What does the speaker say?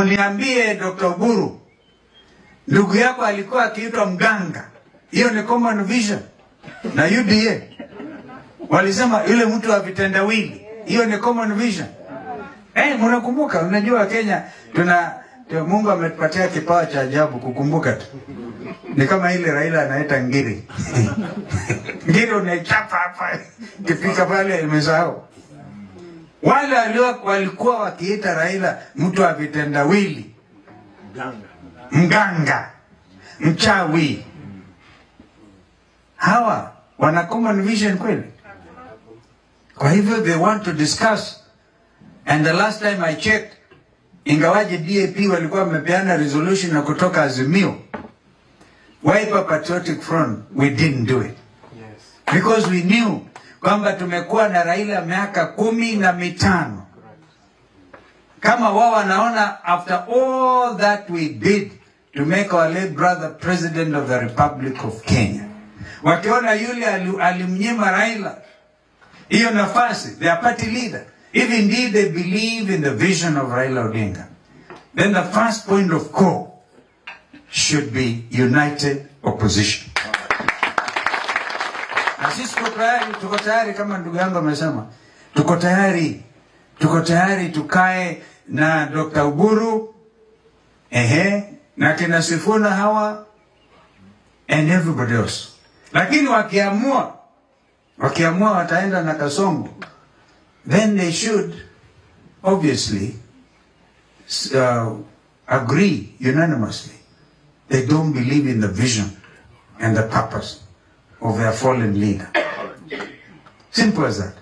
Mniambie Dr. Oburu, ndugu yako alikuwa akiitwa mganga. Hiyo ni common vision. Na UDA walisema yule mtu wa vitendawili. Hiyo ni common vision. Mnakumbuka, unajua Kenya Mungu ametupatia kipawa cha ajabu kukumbuka tu. Ni kama ile Raila anaita ngiri. Ngiri unaichapa hapa, kifika pale imesahau. Wale walikuwa wakiita Raila mtu wa vitendawili, mganga, mchawi. Hawa wana common vision kweli? Kwa hivyo they want to discuss. And the last time I checked, ingawaje DAP walikuwa wamepeana resolution na kutoka Azimio, Wiper Patriotic Front, we didn't do it. Yes. Because we knew kwamba tumekuwa na Raila miaka 15. Kama wao wanaona after all that we did to make our late brother president of the Republic of Kenya, wakiona yule alimnyima Raila hiyo nafasi, their party leader, if indeed they believe in the vision of Raila Odinga, then the first point of call should be united opposition. Na sisi tuko tayari kama ndugu yangu amesema, tuko tayari tukae na Dr. Oburu, na kina Sifuna hawa and everybody else. Lakini wakiamua wataenda na Kasongo, then they should obviously agree unanimously. They don't believe in the vision and the purpose of their fallen leader. Simple as that.